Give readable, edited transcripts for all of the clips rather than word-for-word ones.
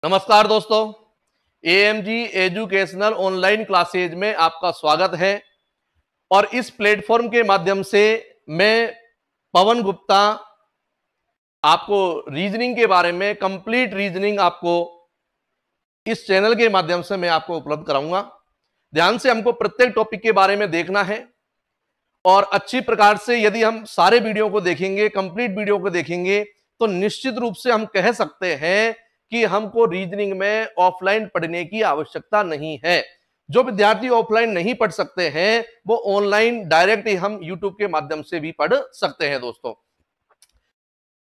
नमस्कार दोस्तों, AMG educational online classes में आपका स्वागत है। और इस प्लेटफॉर्म के माध्यम से मैं पवन गुप्ता आपको रीजनिंग के बारे में कंप्लीट रीजनिंग आपको इस चैनल के माध्यम से मैं आपको उपलब्ध कराऊंगा। ध्यान से हमको प्रत्येक टॉपिक के बारे में देखना है और अच्छी प्रकार से यदि हम सारे वीडियो को देखेंगे, कंप्लीट वीडियो को देखेंगे, तो निश्चित रूप से हम कह सकते हैं कि हमको रीजनिंग में ऑफलाइन पढ़ने की आवश्यकता नहीं है। जो विद्यार्थी ऑफलाइन नहीं पढ़ सकते हैं वो ऑनलाइन डायरेक्ट ही हम यूट्यूब के माध्यम से भी पढ़ सकते हैं। दोस्तों,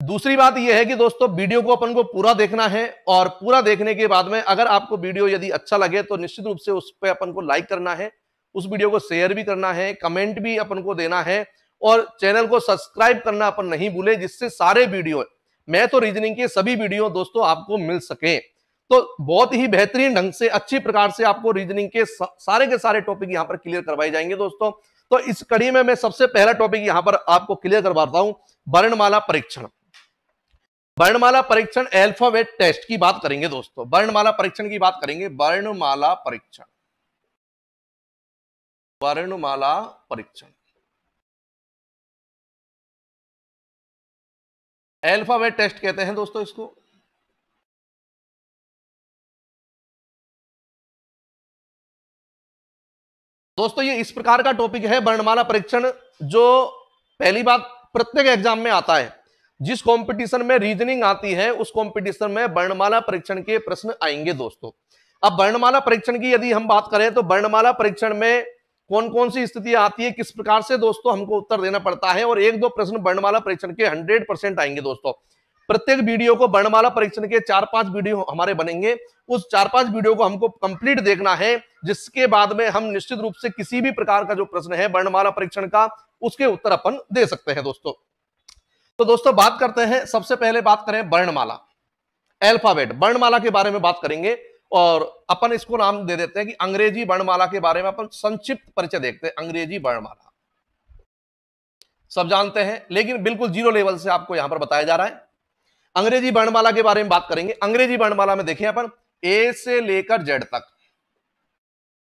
दूसरी बात यह है कि दोस्तों वीडियो को अपन को पूरा देखना है और पूरा देखने के बाद में अगर आपको वीडियो यदि अच्छा लगे तो निश्चित रूप से उस पर अपन को लाइक करना है, उस वीडियो को शेयर भी करना है, कमेंट भी अपन को देना है और चैनल को सब्सक्राइब करना अपन नहीं भूले, जिससे सारे वीडियो मैं तो रीजनिंग के सभी वीडियो दोस्तों आपको मिल सके। तो बहुत ही बेहतरीन ढंग से अच्छी प्रकार से आपको रीजनिंग के सारे टॉपिक यहां पर क्लियर करवाए जाएंगे दोस्तों। तो इस कड़ी में मैं सबसे पहला टॉपिक यहां पर आपको क्लियर करवाता हूं, वर्णमाला परीक्षण। वर्णमाला परीक्षण अल्फाबेट टेस्ट की बात करेंगे दोस्तों, वर्णमाला परीक्षण की बात करेंगे। वर्णमाला परीक्षण, वर्णमाला परीक्षण, अल्फाबेट टेस्ट कहते हैं दोस्तों इसको। दोस्तों ये इस प्रकार का टॉपिक है वर्णमाला परीक्षण, जो पहली बात प्रत्येक एग्जाम में आता है। जिस कंपटीशन में रीजनिंग आती है उस कंपटीशन में वर्णमाला परीक्षण के प्रश्न आएंगे दोस्तों। अब वर्णमाला परीक्षण की यदि हम बात करें तो वर्णमाला परीक्षण में कौन कौन सी स्थितियां आती है, किस प्रकार से दोस्तों हमको उत्तर देना पड़ता है, और एक दो प्रश्न वर्णमाला परीक्षण के 100% आएंगे दोस्तों। प्रत्येक वीडियो को वर्णमाला परीक्षण के 4-5 वीडियो हमारे बनेंगे, उस 4-5 वीडियो को हमको कंप्लीट देखना है, जिसके बाद में हम निश्चित रूप से किसी भी प्रकार का जो प्रश्न है वर्णमाला परीक्षण का उसके उत्तर अपन दे सकते हैं दोस्तों। तो दोस्तों बात करते हैं, सबसे पहले बात करें वर्णमाला, अल्फाबेट वर्णमाला के बारे में बात करेंगे और अपन इसको नाम दे देते हैं कि अंग्रेजी वर्णमाला के बारे में अपन संक्षिप्त परिचय देखते हैं। अंग्रेजी वर्णमाला सब जानते हैं, लेकिन बिल्कुल जीरो लेवल से आपको यहां पर बताया जा रहा है। अंग्रेजी वर्णमाला के बारे में बात करेंगे। अंग्रेजी वर्णमाला में देखिए अपन ए से लेकर जेड तक,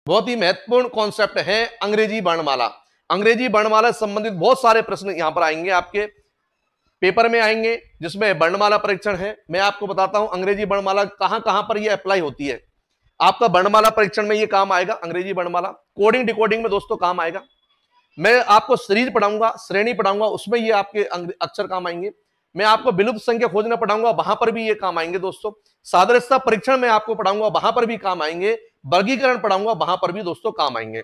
बहुत ही महत्वपूर्ण कॉन्सेप्ट है अंग्रेजी वर्णमाला। अंग्रेजी वर्णमाला से संबंधित बहुत सारे प्रश्न यहां पर आएंगे, आपके पेपर में आएंगे, जिसमें वर्णमाला परीक्षण है। मैं आपको बताता हूं अंग्रेजी वर्णमाला कहां कहां पर यह अप्लाई होती है। आपका वर्णमाला परीक्षण में यह काम आएगा, अंग्रेजी वर्णमाला कोडिंग डिकोडिंग में दोस्तों काम आएगा। मैं आपको सीरीज पढ़ाऊंगा, श्रेणी पढ़ाऊंगा, उसमें ये आपके अक्षर काम आएंगे। मैं आपको विलुप्त संख्या खोजना पढ़ाऊंगा, वहां पर भी ये काम आएंगे दोस्तों। सादृश्यता परीक्षण में आपको पढ़ाऊंगा, वहां पर भी काम आएंगे। वर्गीकरण पढ़ाऊंगा, वहां पर भी दोस्तों काम आएंगे।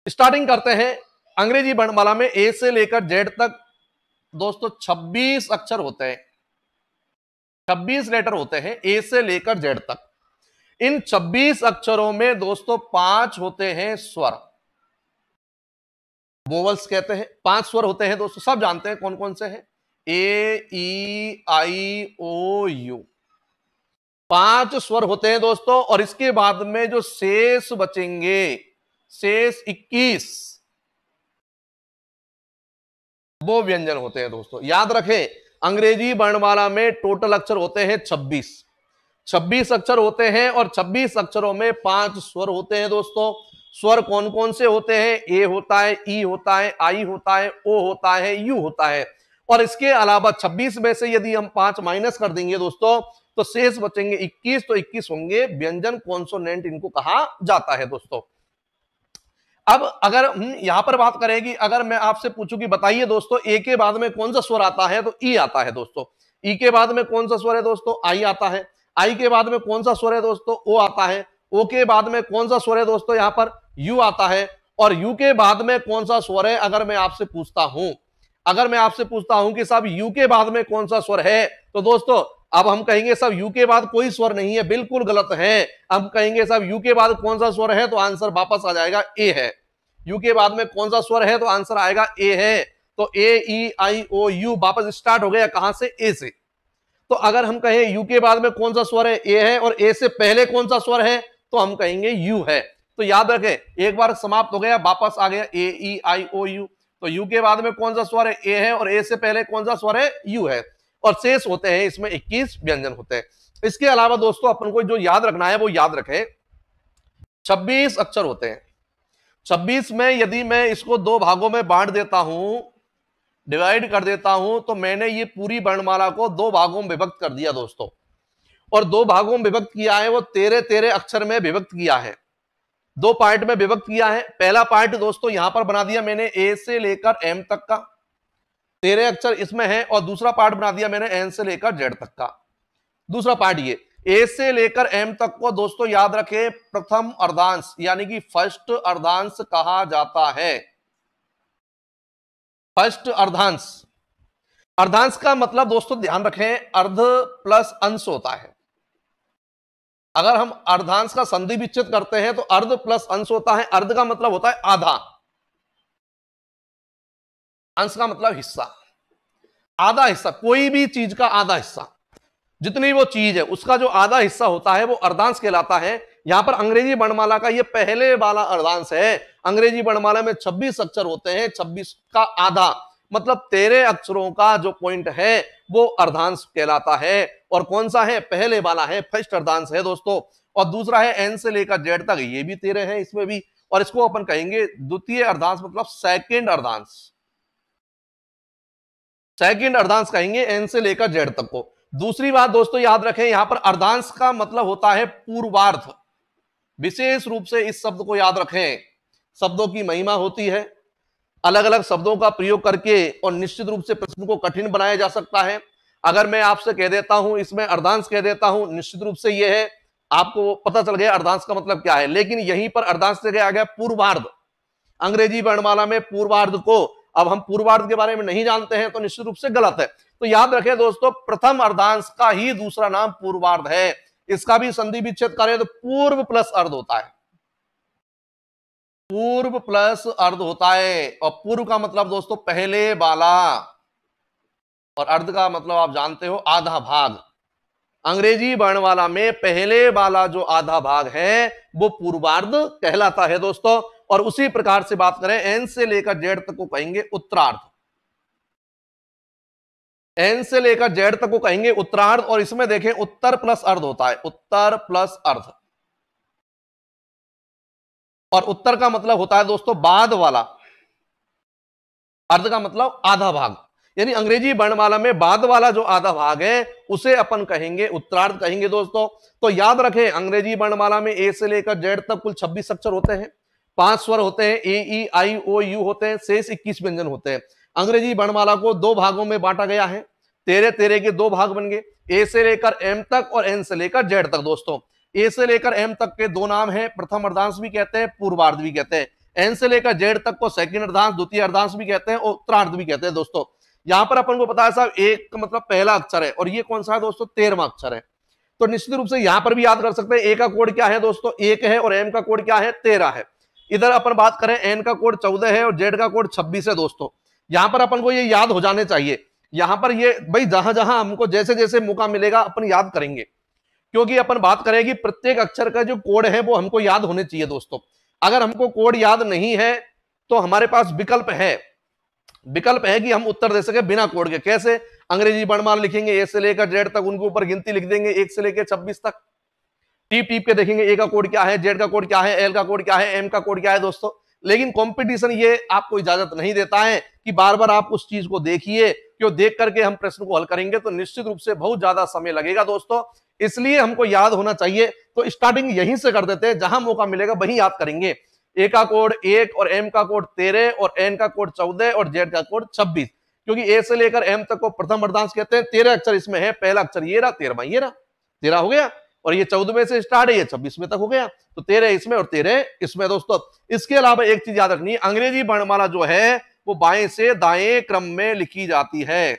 स्टार्टिंग करते हैं अंग्रेजी वर्णमाला में ए से लेकर जेड तक दोस्तों 26 अक्षर होते हैं, 26 लेटर होते हैं ए से लेकर जेड तक। इन 26 अक्षरों में दोस्तों 5 होते हैं स्वर, वोवल्स कहते हैं। 5 स्वर होते हैं दोस्तों, सब जानते हैं कौन कौन से हैं, ए ई आई ओ यू, 5 स्वर होते हैं दोस्तों। और इसके बाद में जो शेष बचेंगे, शेष 21 वो व्यंजन होते हैं दोस्तों। याद रखें अंग्रेजी वर्णमाला में टोटल अक्षर होते हैं 26 अक्षर होते हैं और 26 अक्षरों में 5 स्वर होते हैं दोस्तों। स्वर कौन कौन से होते हैं, ए होता है, ई होता है, आई होता है, ओ होता है, यू होता है। और इसके अलावा 26 में से यदि हम 5 माइनस कर देंगे दोस्तों तो शेष बचेंगे 21, तो 21 होंगे व्यंजन, कॉन्सोनेंट इनको कहा जाता है दोस्तों। अब अगर यहां पर बात करेंगे, अगर मैं आपसे पूछूं कि बताइए दोस्तों ए के बाद में कौन सा स्वर आता है, तो ई आता है दोस्तों। ई के बाद में कौन सा स्वर है दोस्तों, आई आता है। आई के बाद में कौन सा स्वर है दोस्तों, ओ आता है। ओ के बाद में कौन सा स्वर है दोस्तों, यहां पर यू आता है। और यू के बाद में कौन सा स्वर है, अगर मैं आपसे पूछता हूं कि साहब यू के बाद में कौन सा स्वर है, तो दोस्तों अब हम कहेंगे साहब यू के बाद कोई स्वर नहीं है, बिल्कुल गलत है। हम कहेंगे साहब यू के बाद कौन सा स्वर है, तो आंसर वापस आ जाएगा ए है। यू के बाद में कौन सा स्वर है, तो आंसर आएगा ए है। तो ए ई आई ओ यू वापस स्टार्ट हो गया, कहां से, ए से। तो अगर हम कहें यू के बाद में कौन सा स्वर है, ए है, और ए से पहले कौन सा स्वर है, तो हम कहेंगे यू है। तो याद रखें एक बार समाप्त हो गया, वापस आ गया ए ई आई ओ यू। तो यू के बाद में कौन सा स्वर है, ए है, और ए से पहले कौन सा स्वर है, यू है। और शेष होते हैं इसमें 21 व्यंजन होते हैं। इसके अलावा दोस्तों अपन को जो याद रखना है वो याद रखें, 26 अक्षर होते हैं। 26 में यदि मैं इसको दो भागों में बांट देता हूं, डिवाइड कर देता हूं, तो मैंने ये पूरी वर्णमाला को दो भागों में विभक्त कर दिया दोस्तों। और दो भागों में विभक्त किया है वो 13-13 अक्षर में विभक्त किया है, दो पार्ट में विभक्त किया है। पहला पार्ट दोस्तों यहां पर बना दिया मैंने ए से लेकर एम तक का, 13 अक्षर इसमें है। और दूसरा पार्ट बना दिया मैंने एन से लेकर जेड तक का। दूसरा पार्ट ये ए से लेकर एम तक को दोस्तों याद रखें प्रथम अर्धांश यानी कि फर्स्ट अर्धांश कहा जाता है। फर्स्ट अर्धांश, अर्धांश का मतलब दोस्तों ध्यान रखें अर्ध प्लस अंश होता है। अगर हम अर्धांश का संधि विच्छेद करते हैं तो अर्ध प्लस अंश होता है। अर्ध का मतलब होता है आधा, अंश का मतलब हिस्सा, आधा हिस्सा, कोई भी चीज का आधा हिस्सा, जितनी वो चीज है उसका जो आधा हिस्सा होता है वो अर्धांश कहलाता है। यहां पर अंग्रेजी वर्णमाला का ये पहले वाला अर्धांश है। अंग्रेजी वर्णमाला में 26 अक्षर होते हैं, 26 का आधा मतलब 13 अक्षरों का जो पॉइंट है वो अर्धांश कहलाता है। और कौन सा है? पहले वाला है, फर्स्ट अर्धांश है दोस्तों। और दूसरा है एन से लेकर जेड तक, ये भी 13 है इसमें भी। और इसको अपन कहेंगे द्वितीय अर्धांश मतलब सेकंड अर्धांश, सेकंड अर्धांश कहेंगे एन से लेकर जेड तक को। दूसरी बात दोस्तों याद रखें, यहां पर अर्धांश का मतलब होता है पूर्वार्ध। विशेष रूप से इस शब्द को याद रखें, शब्दों की महिमा होती है, अलग अलग शब्दों का प्रयोग करके और निश्चित रूप से प्रश्न को कठिन बनाया जा सकता है। अगर मैं आपसे कह देता हूं इसमें अर्धांश कह देता हूं, निश्चित रूप से यह है आपको पता चल गया अर्धांश का मतलब क्या है। लेकिन यहीं पर अर्धांश से आ गया पूर्वार्ध। अंग्रेजी वर्णमाला में पूर्वार्ध को, अब हम पूर्वार्ध के बारे में नहीं जानते हैं तो निश्चित रूप से गलत है। तो याद रखें दोस्तों प्रथम अर्धांश का ही दूसरा नाम पूर्वार्ध है। इसका भी संधि विच्छेद करें तो पूर्व प्लस अर्ध होता है, पूर्व प्लस अर्ध होता है। और पूर्व का मतलब दोस्तों पहले वाला, और अर्ध का मतलब आप जानते हो आधा भाग। अंग्रेजी वर्णमाला में पहले वाला जो आधा भाग है वो पूर्वार्ध कहलाता है दोस्तों। और उसी प्रकार से बात करें एन से लेकर जेड तक को कहेंगे उत्तरार्ध, एन से लेकर जेड तक को कहेंगे उत्तरार्ध। और इसमें देखें उत्तर प्लस अर्ध होता है, उत्तर प्लस अर्ध। और उत्तर का मतलब होता है दोस्तों बाद वाला, अर्ध का मतलब आधा भाग। यानी अंग्रेजी वर्णमाला में बाद वाला जो आधा भाग है उसे अपन कहेंगे उत्तरार्ध कहेंगे दोस्तों। तो याद रखें अंग्रेजी वर्णमाला में ए से लेकर जेड तक कुल 26 अक्षर होते हैं, 5 स्वर होते हैं, ए ई आई ओ यू होते हैं, शेष 21 व्यंजन होते हैं। अंग्रेजी वर्णमाला को दो भागों में बांटा गया है, 13-13 के दो भाग बन गए, ए से लेकर एम तक और एन से लेकर जेड तक दोस्तों। ए से लेकर एम तक के दो नाम है, प्रथम अर्धांश भी कहते हैं, पूर्वार्ध भी कहते हैं। एन से लेकर जेड तक को सेकंड अर्धांश, द्वितीय अर्धांश भी कहते हैं और उत्तरार्ध भी कहते हैं दोस्तों। यहां पर अपन को पता है साहब एक का मतलब पहला अक्षर है और ये कौन सा है दोस्तों? 13वां अक्षर है। तो निश्चित रूप से यहां पर भी याद कर सकते हैं ए का कोड क्या है दोस्तों? 1 है और एम का कोड क्या है? 13 है। इधर अपन बात करें एन का कोड 14 है और जेड का कोड 26 है दोस्तों। यहां पर अपन को ये याद हो जाने चाहिए। यहां पर ये भाई जहां जहां हमको जैसे जैसे मौका मिलेगा अपन याद करेंगे, क्योंकि अपन बात करें कि प्रत्येक अक्षर का जो कोड है वो हमको याद होने चाहिए दोस्तों। अगर हमको कोड याद नहीं है तो हमारे पास विकल्प है, विकल्प है कि हम उत्तर दे सके बिना कोड के। कैसे? अंग्रेजी वर्णमाला लिखेंगे ए से लेकर जेड तक, उनके ऊपर गिनती लिख देंगे 1 से लेकर 26 तक, टीप टीप के देखेंगे ए का कोड क्या है, जेड का कोड क्या है, एल का कोड क्या है, एम का कोड क्या है दोस्तों। लेकिन कंपटीशन ये आपको इजाजत नहीं देता है कि बार बार आप उस चीज को देखिए, क्यों देख करके हम प्रश्न को हल करेंगे तो निश्चित रूप से बहुत ज्यादा समय लगेगा दोस्तों। इसलिए हमको याद होना चाहिए। तो स्टार्टिंग यहीं से कर देते हैं, जहां मौका मिलेगा वहीं याद करेंगे। ए का कोड 1 और एम का कोड 13 और एन का कोड 14 और जेड का कोड 26, क्योंकि ए से लेकर एम तक को प्रथम अर्धांश कहते हैं। 13 अक्षर इसमें है, पहला अक्षर ये रहा, 13वां ये रहा, 13 हो गया। और ये 14वें से स्टार्ट है, ये 26वें तक हो गया। तो 13 इसमें और 13 इसमें दोस्तों। इसके अलावा एक चीज याद रखनी है, अंग्रेजी वर्णमाला जो है वो बाएं से दाएं क्रम में लिखी जाती है।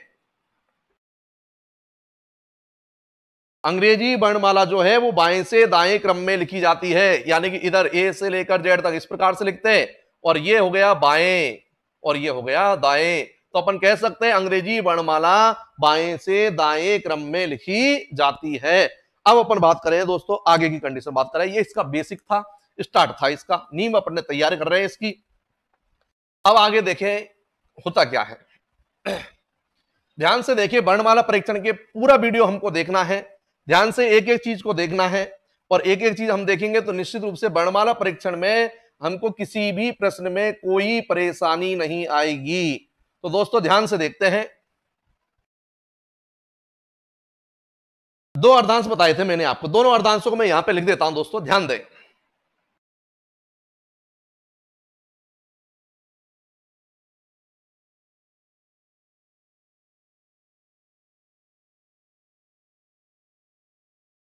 अंग्रेजी वर्णमाला जो है वो बाएं से दाएं क्रम में लिखी जाती है। यानी कि इधर ए से लेकर जेड तक इस प्रकार से लिखते हैं और ये हो गया बाएं और ये हो गया दाएं। तो अपन कह सकते हैं अंग्रेजी वर्णमाला बाएं से दाएं क्रम में लिखी जाती है। अब अपन बात करें दोस्तों आगे की कंडीशन बात करें। ये इसका बेसिक था, स्टार्ट था, इसका नींव अपन ने तैयार कर रहे हैं इसकी। अब आगे देखें होता क्या है। ध्यान से देखिए, वर्णमाला परीक्षण के पूरा वीडियो हमको देखना है, ध्यान से एक एक चीज को देखना है, और एक एक चीज हम देखेंगे तो निश्चित रूप से वर्णमाला परीक्षण में हमको किसी भी प्रश्न में कोई परेशानी नहीं आएगी। तो दोस्तों ध्यान से देखते हैं। दो अर्धांश बताए थे मैंने आपको, दोनों अर्धांशों को मैं यहां पे लिख देता हूं दोस्तों, ध्यान दें।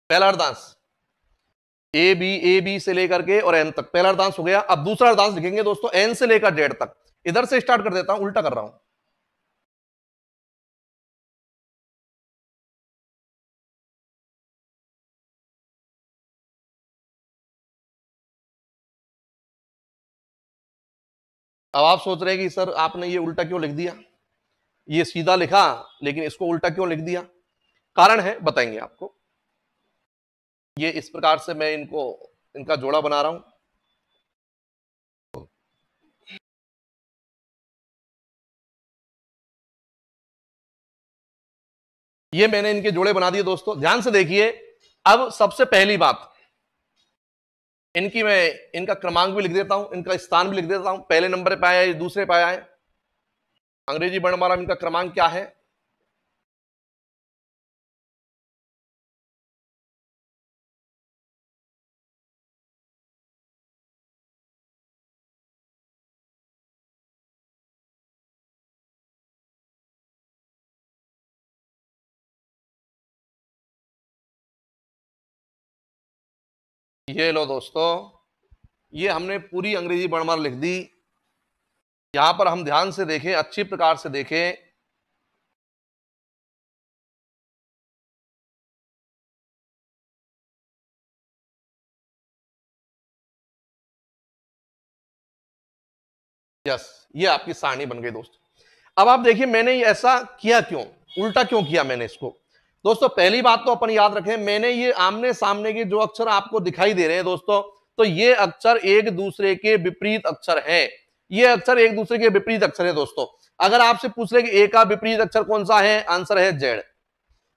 पहला अर्धांश ए बी से लेकर के और एन तक, पहला अर्धांश हो गया। अब दूसरा अर्धांश लिखेंगे दोस्तों एन से लेकर जेड तक। इधर से स्टार्ट कर देता हूं, उल्टा कर रहा हूं। अब आप सोच रहे हैं कि सर आपने ये उल्टा क्यों लिख दिया, ये सीधा लिखा लेकिन इसको उल्टा क्यों लिख दिया? कारण है, बताएंगे आपको। ये इस प्रकार से मैं इनका जोड़ा बना रहा हूं। ये मैंने इनके जोड़े बना दिए दोस्तों, ध्यान से देखिए। अब सबसे पहली बात, मैं इनका क्रमांक भी लिख देता हूं, इनका स्थान भी लिख देता हूं। पहले नंबर पे आया है, दूसरे पे आया है। अंग्रेजी वर्णमाला में इनका क्रमांक क्या है? ये लो दोस्तों, ये हमने पूरी अंग्रेजी वर्णमाला लिख दी। यहां पर हम ध्यान से देखें, अच्छी प्रकार से देखें। यस, ये आपकी सारणी बन गई दोस्तों। अब आप देखिए मैंने ये ऐसा किया क्यों, उल्टा क्यों किया मैंने इसको। दोस्तों पहली बात तो अपन याद रखें, मैंने ये आमने सामने के जो अक्षर आपको दिखाई दे रहे हैं दोस्तों, तो ये अक्षर एक दूसरे के विपरीत अक्षर हैं। ये अक्षर एक दूसरे के विपरीत अक्षर है दोस्तों। अगर आपसे पूछ ले कि ए का विपरीत अक्षर कौन सा है, आंसर है जेड।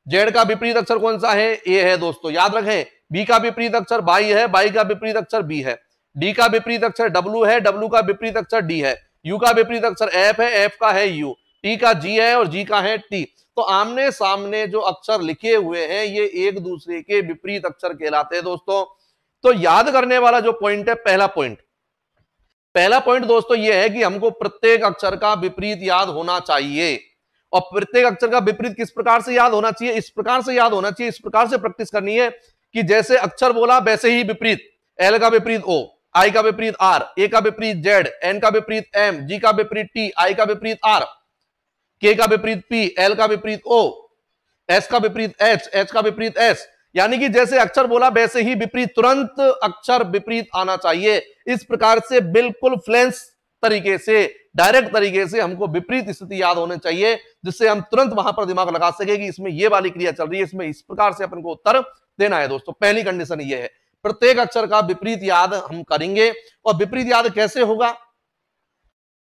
जेड का विपरीत अक्षर कौन सा है, ए है दोस्तों, याद रखें। बी का विपरीत अक्षर बाई है, बाई का विपरीत अक्षर बी है। डी का विपरीत अक्षर डब्ल्यू है, डब्ल्यू का विपरीत अक्षर डी है। यू का विपरीत अक्षर एफ है, एफ का है यू। टी का जी है और जी का है टी। तो आमने सामने जो अक्षर लिखे हुए हैं ये एक दूसरे के विपरीत अक्षर कहलाते हैं दोस्तों। तो याद करने वाला जो पॉइंट है, पहला पॉइंट दोस्तों ये है कि हमको प्रत्येक अक्षर का विपरीत याद होना चाहिए। और प्रत्येक अक्षर का विपरीत किस प्रकार से याद होना चाहिए? इस प्रकार से याद होना चाहिए, इस प्रकार से प्रैक्टिस करनी है कि जैसे अक्षर बोला वैसे ही विपरीत। एल का विपरीत ओ, आई का विपरीत आर, ए का विपरीत जेड, एन का विपरीत एम, जी का विपरीत टी, आई का विपरीत आर, के का विपरीत पी, एल का विपरीत ओ, एस का विपरीत एच, एच का विपरीत एस। यानी कि जैसे अक्षर बोला वैसे ही विपरीत, तुरंत अक्षर विपरीत आना चाहिए। इस प्रकार से बिल्कुल फ्लैंस तरीके से, डायरेक्ट तरीके से हमको विपरीत स्थिति याद होनी चाहिए, जिससे हम तुरंत वहां पर दिमाग लगा सके कि इसमें ये वाली क्रिया चल रही है, इसमें इस प्रकार से अपन को उत्तर देना है दोस्तों। पहली कंडीशन ये है, प्रत्येक अक्षर का विपरीत याद हम करेंगे। और विपरीत याद कैसे होगा?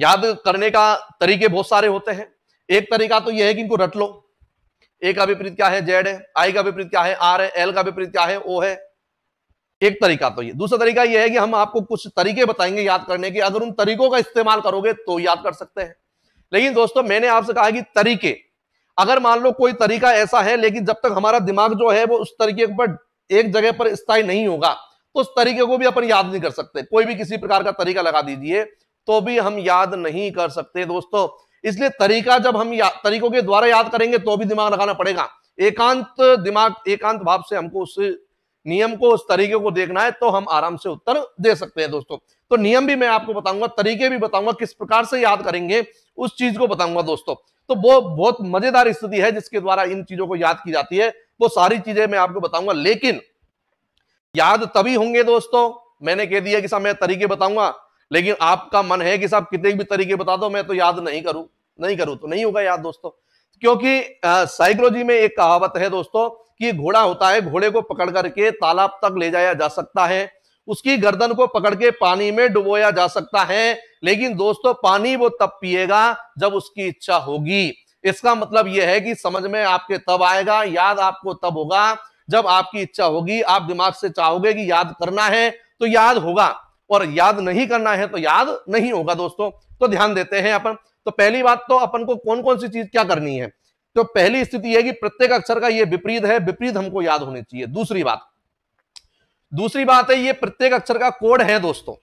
याद करने का तरीके बहुत सारे होते हैं। एक तरीका तो यह है कि इनको रट लो। ए का विपरीत क्या है, जेड है। आई का विपरीत क्या है, आर है। एल का विपरीत क्या है, ओ है। एक तरीका तो ये। दूसरा तरीका यह है कि हम आपको कुछ तरीके बताएंगे याद करने के, अगर उन तरीकों का इस्तेमाल करोगे तो याद कर सकते हैं। लेकिन दोस्तों मैंने आपसे कहा कि तरीके, अगर मान लो कोई तरीका ऐसा है लेकिन जब तक हमारा दिमाग जो है वो उस तरीके पर एक जगह पर स्थायी नहीं होगा तो उस तरीके को भी अपन याद नहीं कर सकते। कोई भी किसी प्रकार का तरीका लगा दीजिए तो भी हम याद नहीं कर सकते दोस्तों। इसलिए तरीका जब हम तरीकों के द्वारा याद करेंगे तो भी दिमाग लगाना पड़ेगा। एकांत दिमाग, एकांत भाव से हमको उस नियम को, उस तरीके को देखना है तो हम आराम से उत्तर दे सकते हैं दोस्तों। तो नियम भी मैं आपको बताऊंगा, तरीके भी बताऊंगा, किस प्रकार से याद करेंगे उस चीज को बताऊंगा दोस्तों। तो वो बहुत मजेदार स्थिति है जिसके द्वारा इन चीजों को याद की जाती है। वो सारी चीजें मैं आपको बताऊंगा, लेकिन याद तभी होंगे दोस्तों, मैंने कह दिया कि साहब मैं तरीके बताऊंगा, लेकिन आपका मन है कि साहब कितने भी तरीके बता दो मैं तो याद नहीं करूं तो नहीं होगा याद दोस्तों। क्योंकि साइकोलॉजी में एक कहावत है दोस्तों कि घोड़ा होता है, घोड़े को पकड़ करके तालाब तक ले जाया जा सकता है, उसकी गर्दन को पकड़ के पानी में डुबोया जा सकता है, लेकिन दोस्तों पानी वो तब पिएगा जब उसकी इच्छा होगी। इसका मतलब यह है कि समझ में आपके तब आएगा, याद आपको तब होगा जब आपकी इच्छा होगी, आप दिमाग से चाहोगे कि याद करना है तो याद होगा, और याद नहीं करना है तो याद नहीं होगा दोस्तों। तो ध्यान देते हैं अपन। तो पहली बात तो अपन को कौन कौन सी चीज क्या करनी है। तो पहली स्थिति है कि प्रत्येक अक्षर का ये विपरीत है, विपरीत हमको याद होने चाहिए। दूसरी बात है ये प्रत्येक अक्षर का कोड है दोस्तों।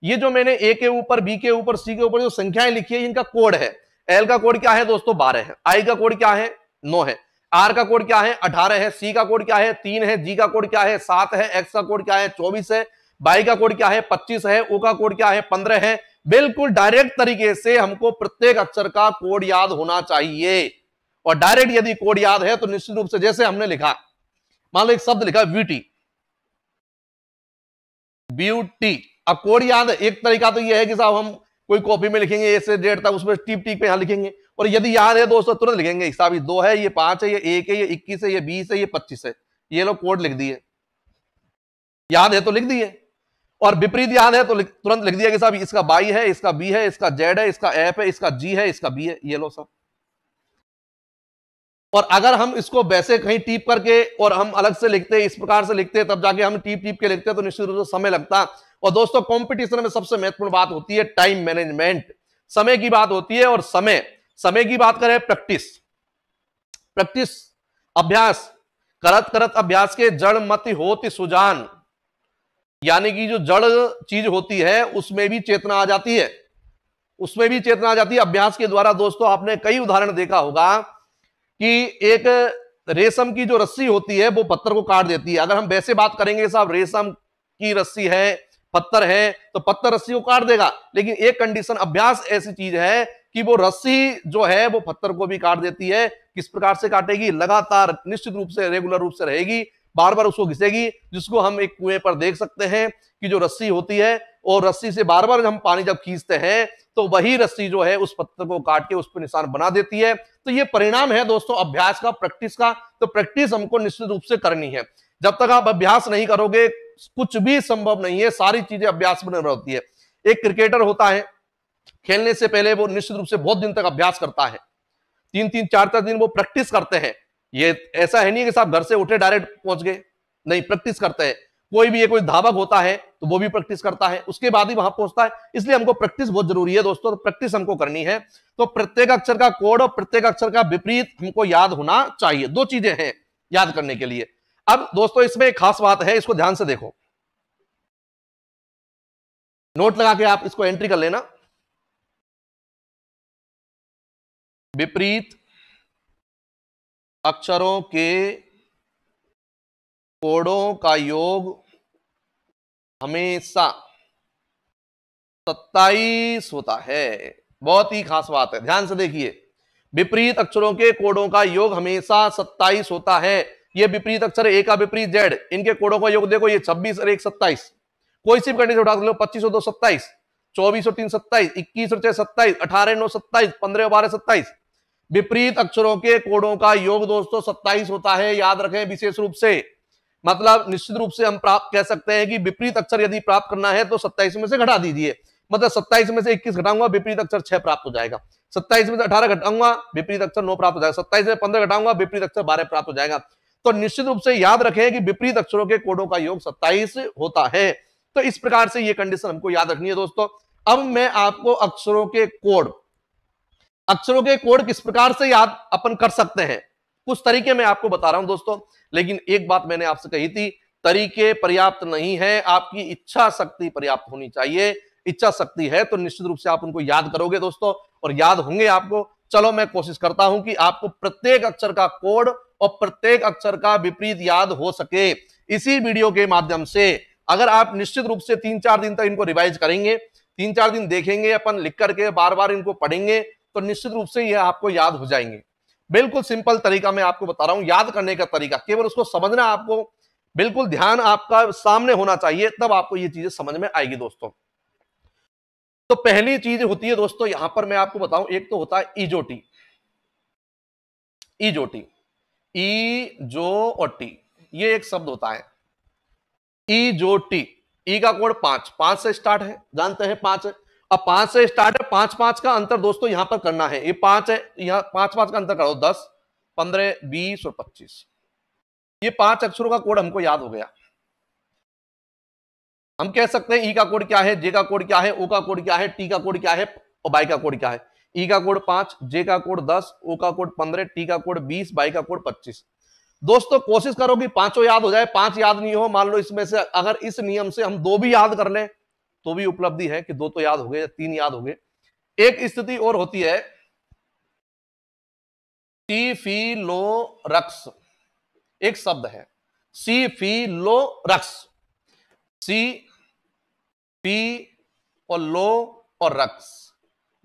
ये जो मैंने ए के ऊपर, बी के ऊपर, सी के ऊपर जो संख्याएं लिखी है इनका कोड है। एल का कोड क्या है दोस्तों 12 है, आई का कोड क्या है 9 है, आर का कोड क्या है 18 है, सी का कोड क्या है 3 है, जी का कोड क्या है 7 है, एक्स का कोड क्या है 24 है, बाई का कोड क्या है 25 है, ओ का कोड क्या है 15 है। बिल्कुल डायरेक्ट तरीके से हमको प्रत्येक अक्षर का कोड याद होना चाहिए। और डायरेक्ट यदि कोड याद है तो निश्चित रूप से जैसे हमने लिखा, मान लो एक शब्द लिखा ब्यूटी, ब्यूटी, अब कोड याद है। एक तरीका तो यह है कि साहब हम कोई कॉपी में लिखेंगे ए से जेड तक, उसमें टीप टीप पे यहां लिखेंगे, और यदि याद है दोस्तों तुरंत लिखेंगे साहब ये 2 है, ये 5 है, ये 1 है, ये 21 है, ये 20 है, ये 25 है। ये लोग कोड लिख दिए, याद है तो लिख दिए। और विपरीत याद है तो तुरंत लिख दिया कि साहब इसका बाई है, इसका बी है, इसका जेड है, इसका एफ है, इसका जी है, इसका बी है। ये लो सब। और अगर हम इसको वैसे कहीं टीप करके और हम अलग से लिखते, इस प्रकार से लिखते, तब जाके हम टीप टीप के लिखते तो निश्चित रूप से समय लगता। और दोस्तों कंपटीशन में सबसे महत्वपूर्ण बात होती है टाइम मैनेजमेंट, समय की बात होती है। और समय की बात करें, प्रैक्टिस अभ्यास करत करत अभ्यास के जड़ मति होती सुजान, यानी कि जो जड़ चीज होती है उसमें भी चेतना आ जाती है, उसमें भी चेतना आ जाती है अभ्यास के द्वारा। दोस्तों आपने कई उदाहरण देखा होगा कि एक रेशम की जो रस्सी होती है वो पत्थर को काट देती है। अगर हम वैसे बात करेंगे साहब रेशम की रस्सी है, पत्थर है, तो पत्थर रस्सी को काट देगा, लेकिन एक कंडीशन, अभ्यास ऐसी चीज है कि वो रस्सी जो है वो पत्थर को भी काट देती है। किस प्रकार से काटेगी, लगातार निश्चित रूप से रेगुलर रूप से रहेगी, बार बार उसको घिसेगी, जिसको हम एक कुएं पर देख सकते हैं कि जो रस्सी होती है और रस्सी से बार बार हम पानी जब खींचते हैं तो वही रस्सी जो है उस पत्थर को काट के उस पर निशान बना देती है। तो ये परिणाम है दोस्तों अभ्यास का, प्रैक्टिस का। तो प्रैक्टिस हमको निश्चित रूप से करनी है। जब तक आप अभ्यास नहीं करोगे कुछ भी संभव नहीं है, सारी चीजें अभ्यास में निर्भर होती है। एक क्रिकेटर होता है, खेलने से पहले वो निश्चित रूप से बहुत दिन तक अभ्यास करता है, 3-3 4-4 दिन वो प्रैक्टिस करते हैं। ये ऐसा है नहीं कि साहब घर से उठे डायरेक्ट पहुंच गए, नहीं, प्रैक्टिस करते हैं। कोई धावक होता है तो वो भी प्रैक्टिस करता है, उसके बाद ही वहां पहुंचता है। इसलिए हमको प्रैक्टिस बहुत जरूरी है दोस्तों, तो प्रैक्टिस हमको करनी है। तो प्रत्येक अक्षर का कोड और प्रत्येक अक्षर का विपरीत हमको याद होना चाहिए। 2 चीजें हैं याद करने के लिए। अब दोस्तों इसमें एक खास बात है, इसको ध्यान से देखो, नोट लगा के आप इसको एंट्री कर लेना। विपरीत अक्षरों के कोडों का योग हमेशा 27 होता है। बहुत ही खास बात है, ध्यान से देखिए। विपरीत अक्षरों के कोडों का योग हमेशा 27 होता है। ये विपरीत अक्षर ए का विपरीत जेड, इनके कोडों का योग देखो, ये 26 और 1 27। कोई सी भी कंडीशन उठा लो, 25 और 2 27, 24 और 3 27, 21 और 6 27, 18 और 9 27, 15 और 12 27। विपरीत अक्षरों के कोडों का योग दोस्तों 27 होता है, याद रखें विशेष रूप से। मतलब निश्चित रूप से हम प्राप्त कह सकते हैं कि विपरीत अक्षर यदि प्राप्त करना है तो 27 में से घटा दीजिए। मतलब 27 में से 21 घटाऊंगा, विपरीत अक्षर 6 प्राप्त हो जाएगा। 27 में से 18 घटाऊंगा, विपरीत अक्षर 9 प्राप्त हो जाएगा। 27 में 15 घटाऊंगा, विपरीत अक्षर 12 प्राप्त हो जाएगा। तो निश्चित रूप से याद रखें कि विपरीत अक्षरों के कोडों का योग 27 होता है। तो इस प्रकार से ये कंडीशन हमको याद रखनी है दोस्तों। अब मैं आपको अक्षरों के कोड किस प्रकार से याद अपन कर सकते हैं, कुछ तरीके मैं आपको बता रहा हूं दोस्तों। लेकिन एक बात मैंने आपसे कही थी, तरीके पर्याप्त नहीं है, आपकी इच्छा शक्ति पर्याप्त होनी चाहिए। इच्छा शक्ति है तो निश्चित रूप से आप उनको याद करोगे दोस्तों, और याद होंगे आपको। चलो मैं कोशिश करता हूं कि आपको प्रत्येक अक्षर का कोड और प्रत्येक अक्षर का विपरीत याद हो सके इसी वीडियो के माध्यम से। अगर आप निश्चित रूप से 3-4 दिन तक इनको रिवाइज करेंगे, 3-4 दिन देखेंगे अपन लिख करके, बार बार इनको पढ़ेंगे, तो निश्चित रूप से ये आपको याद हो जाएंगे। बिल्कुल सिंपल तरीका मैं आपको बता रहा हूं याद करने का तरीका, केवल उसको समझना आपको, बिल्कुल ध्यान आपका सामने होना चाहिए, तब आपको ये चीजें समझ में आएगी दोस्तों। तो पहली चीज होती है दोस्तों, यहां पर मैं आपको बताऊं, एक तो होता है इजोटी। ई जो और टी, ये एक शब्द होता है ई जो टी। ई का कोड 5 से स्टार्ट है, जानते हैं 5 है। अब 5 से स्टार्ट है, 5 5 का अंतर दोस्तों यहां पर करना है, ये 5 है, यहां 5 5 का अंतर करो, 10 15 20 और 25। ये 5 अक्षरों का कोड हमको याद हो गया। हम कह सकते हैं ई का कोड क्या है, जे का कोड क्या है, ओ का कोड क्या है, टी का कोड क्या है और बाई का कोड क्या है। ई का कोड 5, जे का कोड 10, ओ का कोड 15, टी का कोड 20, बाई का कोड 25। दोस्तों कोशिश करो कि पांचों याद हो जाए, 5 याद नहीं हो, मान लो इसमें से अगर इस नियम से हम 2 भी याद कर लें तो भी उपलब्धि है कि 2 तो याद हो गए, 3 याद हो गए। एक स्थिति और होती है सीफिलोरक्स, एक शब्द है सीफिलोरक्स, सी पी और लो और रक्स,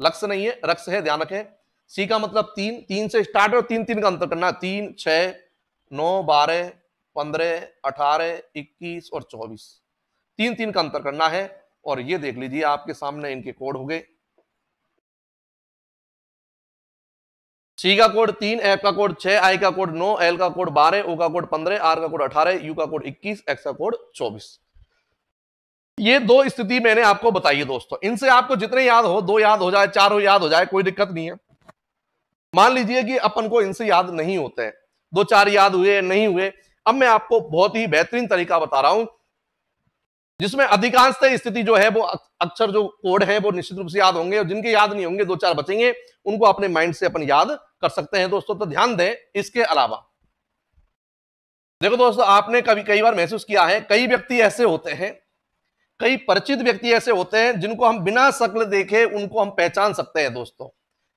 लक्स नहीं है रक्स है, ध्यान रखें। सी का मतलब 3, 3 से स्टार्ट और 3 3 का अंतर करना, 3 6 9 12 15 18 21 और 24, 3 3 का अंतर करना है। और ये देख लीजिए आपके सामने इनके कोड हो गए। सी का कोड 3, एफ का कोड 6, आई का कोड 9, एल का कोड 12, ओ का कोड 15, आर का कोड 18, यू का कोड 21, एक्स का कोड 24। ये 2 स्थिति मैंने आपको बताई है दोस्तों, इनसे आपको जितने याद हो, 2 याद हो जाए, 4 याद हो जाए, कोई दिक्कत नहीं है। मान लीजिए कि अपन को इनसे याद नहीं होते हैं, 2 4 याद हुए नहीं हुए, अब मैं आपको बहुत ही बेहतरीन तरीका बता रहा हूं जिसमें अधिकांशतः स्थिति जो है वो अक्षर जो कोड है वो निश्चित रूप से याद होंगे, और जिनके याद नहीं होंगे 2 4 बचेंगे, उनको अपने माइंड से अपन याद कर सकते हैं दोस्तों। तो ध्यान दें, इसके अलावा देखो दोस्तों, आपने कभी कई बार महसूस किया है, कई व्यक्ति ऐसे होते हैं, कई परिचित व्यक्ति ऐसे होते हैं जिनको हम बिना शक्ल देखे उनको हम पहचान सकते हैं दोस्तों,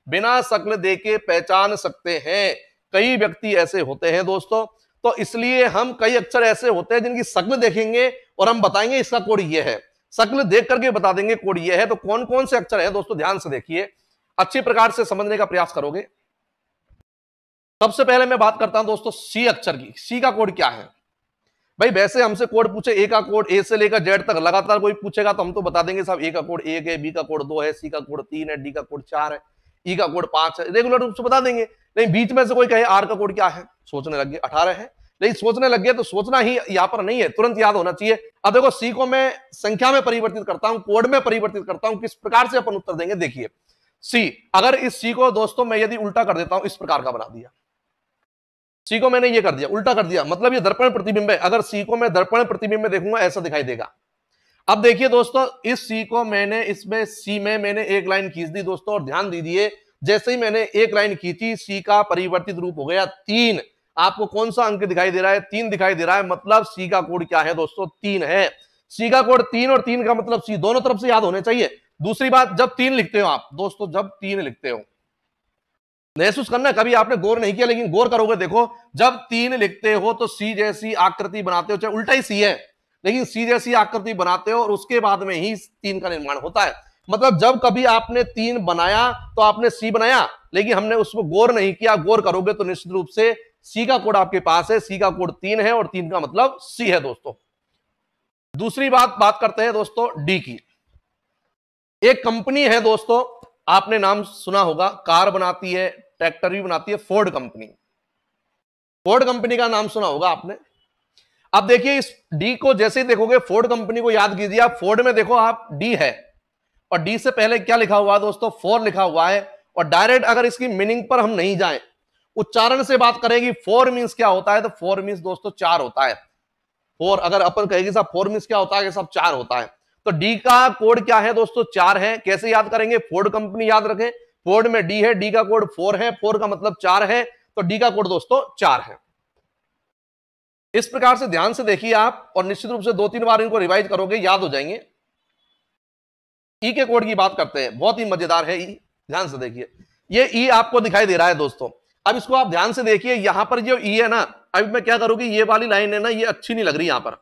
बिना शक्ल देखे पहचान सकते हैं। कई व्यक्ति ऐसे होते हैं दोस्तों, तो इसलिए हम कई अक्षर ऐसे होते हैं जिनकी शक्ल देखेंगे और हम बताएंगे इसका कोड ये है, शक्ल देख करके बता देंगे कोड ये है। तो कौन कौन से अक्षर है दोस्तों, ध्यान से देखिए, अच्छी प्रकार से समझने का प्रयास करोगे। सबसे पहले मैं बात करता हूं दोस्तों सी अक्षर की। सी का कोड क्या है भाई? वैसे हमसे कोड पूछे, ए का कोड, ए से लेकर जेड तक लगातार कोई पूछेगा तो हम तो बता देंगे साहब ए का कोड 1 है, बी का कोड 2 है, सी का कोड 3 है, डी का कोड 4 है, ई का कोड 5 है, रेगुलर रूप से बता देंगे। लेकिन बीच में से कोई कहे आर का कोड क्या है, सोचने लग गए 18 है, लेकिन सोचने लग गए तो सोचना ही यहाँ पर नहीं है, तुरंत याद होना चाहिए। अब देखो सी को मैं संख्या में परिवर्तित करता हूं, कोड में परिवर्तित करता हूं, किस प्रकार से अपन उत्तर देंगे देखिए। सी, अगर इस सी को दोस्तों मैं यदि उल्टा कर देता हूं, इस प्रकार का बना दिया, सी को मैंने ये कर दिया, उल्टा कर दिया, मतलब ये दर्पण प्रतिबिंब है। अगर सी को मैं दर्पण प्रतिबिंब में देखूंगा ऐसा दिखाई देगा। अब देखिए दोस्तों, इस सी को मैंने इसमें सी में मैंने एक लाइन खींच दी दोस्तों, और ध्यान दीजिए जैसे ही मैंने एक लाइन खींची सी का परिवर्तित रूप हो गया 3। आपको कौन सा अंक दिखाई दे रहा है? 3 दिखाई दे रहा है, मतलब सी का कोड क्या है दोस्तों? 3 है। सी का कोड 3 और 3 का मतलब सी, दोनों तरफ से याद होने चाहिए। दूसरी बात, जब 3 लिखते हो आप दोस्तों, जब 3 लिखते हो, महसूस करना, कभी आपने गौर नहीं किया लेकिन गौर करोगे, देखो जब 3 लिखते हो तो सी जैसी आकृति बनाते हो, चाहे उल्टा ही सी है लेकिन सी जैसी आकृति बनाते हो, और उसके बाद में ही 3 का निर्माण होता है। मतलब जब कभी आपने 3 बनाया तो आपने सी बनाया, लेकिन हमने उसको गौर नहीं किया। गौर करोगे तो निश्चित रूप से सी का कोड आपके पास है, सी का कोड 3 है और 3 का मतलब सी है दोस्तों। दूसरी बात करते हैं दोस्तों डी की। एक कंपनी है दोस्तों, आपने नाम सुना होगा, कार बनाती है, ट्रैक्टर भी बनाती है, फोर्ड कंपनी। फोर्ड कंपनी का नाम सुना होगा आपने। अब देखिए इस डी को जैसे ही देखोगे, फोर्ड कंपनी को याद कीजिए आप, फोर्ड में देखो आप डी है, और डी से पहले क्या लिखा हुआ है दोस्तों? 4 लिखा हुआ है। और डायरेक्ट अगर इसकी मीनिंग पर हम नहीं जाएं, उच्चारण से बात करेंगे 4 मींस क्या होता है, तो 4 मींस दोस्तों 4 होता है। 4 अगर अपन कहेंगे साहब 4 मींस क्या होता है, साहब 4 होता है। तो डी का कोड क्या है दोस्तों? 4 है। कैसे याद करेंगे? फोर्ड कंपनी याद रखें, फोर्ड में डी है, डी का कोड 4 है, 4 का मतलब 4 है, तो डी का कोड दोस्तों 4 है। इस प्रकार से ध्यान से देखिए आप, और निश्चित रूप से 2-3 बार इनको रिवाइज करोगे, याद हो जाएंगे। ई के कोड की बात करते हैं, बहुत ही मजेदार है ई, ध्यान से देखिए। ये ई आपको दिखाई दे रहा है दोस्तों, अब इसको आप ध्यान से देखिए। यहां पर जो ई है ना, अभी मैं क्या करूंगी, ये वाली लाइन है ना, ये अच्छी नहीं लग रही, यहां पर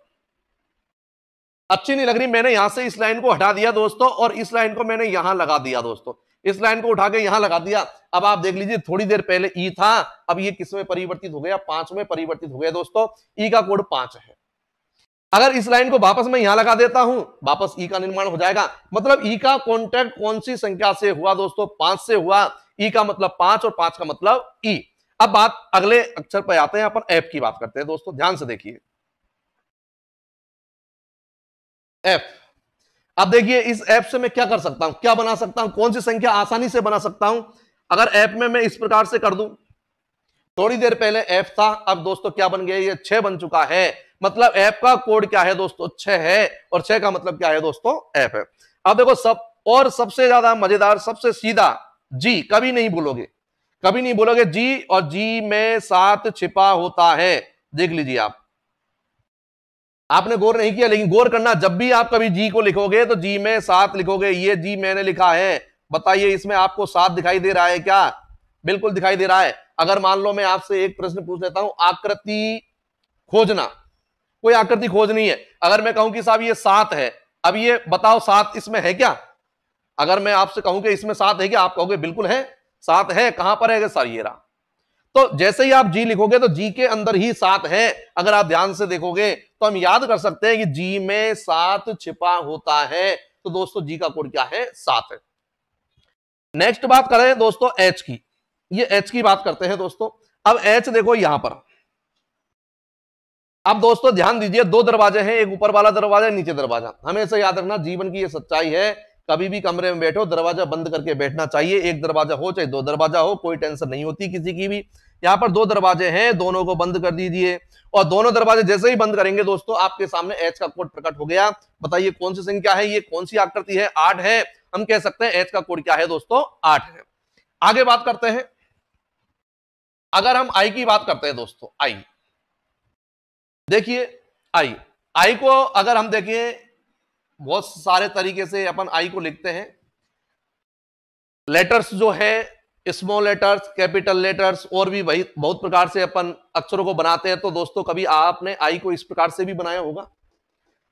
अच्छी नहीं लग रही, मैंने यहां से इस लाइन को हटा दिया दोस्तों, और इस लाइन को मैंने यहां लगा दिया दोस्तों, इस लाइन को उठा के यहां लगा दिया। अब आप देख लीजिए, थोड़ी देर पहले ई था, अब ये किस में परिवर्तित हो गया? 5 में परिवर्तित हो गया दोस्तों। ई का कोड 5 है। अगर इस लाइन को वापस मैं यहां लगा देता हूं, वापस ई का निर्माण हो जाएगा। मतलब ई का कॉन्टैक्ट कौन सी संख्या से हुआ दोस्तों? 5 से हुआ। ई का मतलब 5 और 5 का मतलब ई। अब बात अगले अक्षर पर आते हैं, अपन एफ की बात करते हैं दोस्तों, ध्यान से देखिए। एफ, अब देखिए इस ऐप से मैं क्या कर सकता हूं, क्या बना सकता हूं, कौन सी संख्या आसानी से बना सकता हूं। अगर ऐप में मैं इस प्रकार से कर दूं, थोड़ी देर पहले ऐप था, अब दोस्तों क्या बन गया, ये 6 बन चुका है। मतलब ऐप का कोड क्या है दोस्तों, 6 है, और 6 का मतलब क्या है दोस्तों, ऐप है। अब देखो और सबसे ज्यादा मजेदार, सबसे सीधा, जी कभी नहीं भूलोगे, कभी नहीं बोलोगे जी, और जी में 7 छिपा होता है। देख लीजिए आपने गौर नहीं किया, लेकिन गौर करना, जब भी आप कभी जी को लिखोगे तो जी में 7 लिखोगे। ये जी मैंने लिखा है, बताइए इसमें आपको 7 दिखाई दे रहा है क्या? बिल्कुल दिखाई दे रहा है। अगर मान लो मैं आपसे एक प्रश्न पूछ लेता हूं, आकृति खोजना, कोई आकृति खोजनी है, अगर मैं कहूं कि साहब ये 7 है, अब ये बताओ 7 इसमें है क्या? अगर मैं आपसे कहूं कि इसमें 7 है क्या, आप कहोगे बिल्कुल है, 7 है। कहां पर है सर? ये रहा। तो जैसे ही आप जी लिखोगे तो जी के अंदर ही 7 है। अगर आप ध्यान से देखोगे तो हम याद कर सकते हैं कि जी में 7 छिपा होता है। तो दोस्तों जी का कोड क्या है? 7 है। नेक्स्ट बात करें दोस्तों एच की, ये एच की बात करते हैं दोस्तों। अब एच देखो यहां पर, अब दोस्तों ध्यान दीजिए, 2 दरवाजे हैं, एक ऊपर वाला दरवाजा, नीचे दरवाजा। हमेशा याद रखना, जीवन की ये सच्चाई है, कभी भी कमरे में बैठो दरवाजा बंद करके बैठना चाहिए। एक दरवाजा हो चाहे 2 दरवाजा हो, कोई टेंशन नहीं होती किसी की भी। यहां पर 2 दरवाजे हैं, दोनों को बंद कर दीजिए, और दोनों दरवाजे जैसे ही बंद करेंगे दोस्तों, आपके सामने एच का कोड प्रकट हो गया। बताइए कौन सी संख्या है, ये कौन सी आकृति है? 8 है। हम कह सकते हैं एच का कोड क्या है दोस्तों? 8 है। आगे बात करते हैं, अगर हम आई की बात करते हैं दोस्तों, आई देखिए, आई को अगर हम देखें, बहुत सारे तरीके से अपन आई को लिखते हैं। लेटर्स जो है, स्मॉल लेटर्स, कैपिटल लेटर्स, और भी वही बहुत प्रकार से अपन अक्षरों को बनाते हैं। तो दोस्तों कभी आपने आई को इस प्रकार से भी बनाया होगा,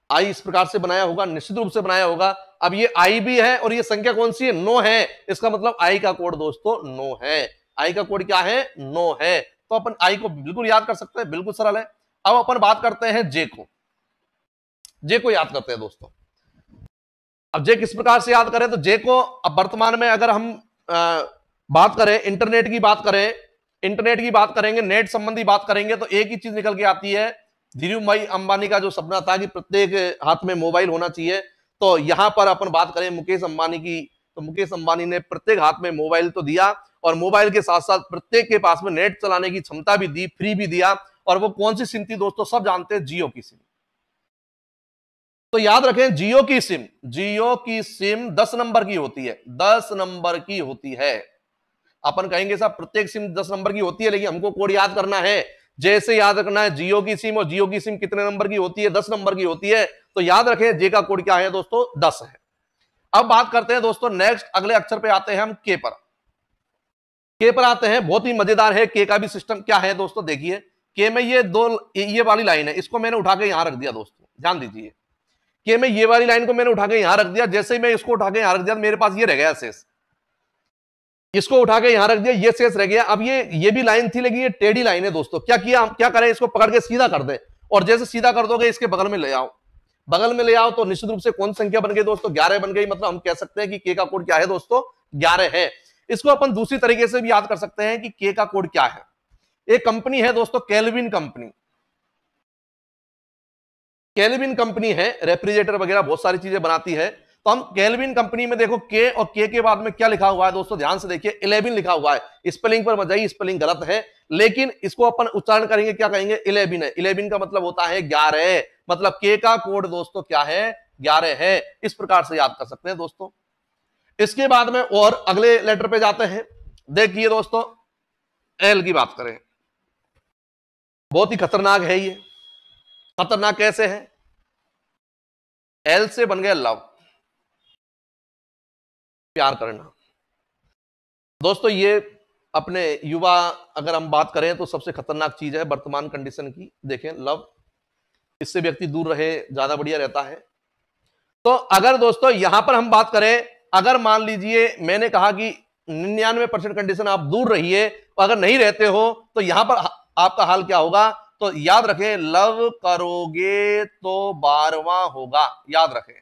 आई इस प्रकार से बनाया होगा, निश्चित रूप से बनाया होगा। अब ये आई भी है, और ये संख्या कौन सी है? 9 है। इसका मतलब आई का कोड दोस्तों 9 है। आई का कोड क्या है? 9 है। तो अपन आई को बिल्कुल याद कर सकते हैं, बिल्कुल सरल है। अब अपन बात करते हैं जे को, जे को याद करते हैं दोस्तों। अब जे किस प्रकार से याद करें? तो जे को अब वर्तमान में अगर हम बात करें, इंटरनेट की बात करें, इंटरनेट की बात करेंगे, नेट संबंधी बात करेंगे, तो एक ही चीज निकल के आती है। धीरूभाई अंबानी का जो सपना था कि प्रत्येक हाथ में मोबाइल होना चाहिए, तो यहां पर अपन बात करें मुकेश अंबानी की, तो मुकेश अंबानी ने प्रत्येक हाथ में मोबाइल तो दिया, और मोबाइल के साथ साथ प्रत्येक के पास में नेट चलाने की क्षमता भी दी, फ्री भी दिया। और वो कौन सी सिम थी दोस्तों? सब जानते हैं, जियो की सिम। तो याद रखें, जियो की सिम, जियो की सिम 10 नंबर की होती है, 10 नंबर की होती है। अपन कहेंगे साहब प्रत्येक सिम 10 नंबर की होती है, लेकिन हमको कोड याद करना है। जैसे याद रखना है जियो की सिम, और जियो की सिम कितने नंबर की होती है? 10 नंबर की होती है। तो याद रखें जे का कोड क्या है दोस्तों? 10 है। अब बात करते हैं दोस्तों नेक्स्ट, अगले अक्षर पे आते हैं हम, के पर। के पर आते हैं, बहुत ही मजेदार है के का भी सिस्टम। क्या है दोस्तों? देखिए, के में ये वाली लाइन है, इसको मैंने उठा के यहां रख दिया दोस्तों, ध्यान दीजिए। के में ये वाली लाइन को मैंने उठा के यहां रख दिया, जैसे ही मैं इसको उठा के यहां रख दिया तो मेरे पास ये रह गया शेष। इसको उठा के यहां रख दिया, ये शेष रह गया। अब ये भी लाइन थी, लेकिन ये टेढ़ी लाइन है दोस्तों। क्या किया, हम क्या करें, इसको पकड़ के सीधा कर दे, और जैसे सीधा कर दोगे इसके बगल में ले आओ, बगल में ले आओ, तो निश्चित रूप से कौन संख्या बन गई दोस्तों? 11 बन गई। मतलब हम कह सकते हैं कि के का कोड क्या है दोस्तों? 11 है। इसको अपन दूसरी तरीके से भी याद कर सकते हैं कि के का कोड क्या है। एक कंपनी है दोस्तों, केल्विन कंपनी। केल्विन कंपनी है, रेफ्रिजरेटर वगैरह बहुत सारी चीजें बनाती है। तो हम केल्विन कंपनी में देखो, के और के बाद में क्या लिखा हुआ है दोस्तों? ध्यान से देखिए, 11 लिखा हुआ है। स्पेलिंग पर मत जाइए, स्पेलिंग गलत है, लेकिन इसको अपन उच्चारण करेंगे, क्या कहेंगे? 11 है। 11 का मतलब होता है 11। मतलब के का कोड दोस्तों क्या है? 11 है। इस प्रकार से याद कर सकते हैं दोस्तों। इसके बाद में और अगले लेटर पे जाते हैं। देखिए दोस्तों, एल की बात करें, बहुत ही खतरनाक है ये। खतरनाक कैसे है? एल से बन गया लव, प्यार करना। दोस्तों ये अपने युवा, अगर हम बात करें तो सबसे खतरनाक चीज है वर्तमान कंडीशन की। देखें, लव, इससे व्यक्ति दूर रहे, ज्यादा बढ़िया रहता है। तो अगर दोस्तों यहां पर हम बात करें, अगर मान लीजिए मैंने कहा कि 99% कंडीशन आप दूर रहिए, अगर नहीं रहते हो तो यहां पर आपका हाल क्या होगा? तो याद रखें, लव करोगे तो 12वां होगा, याद रखें।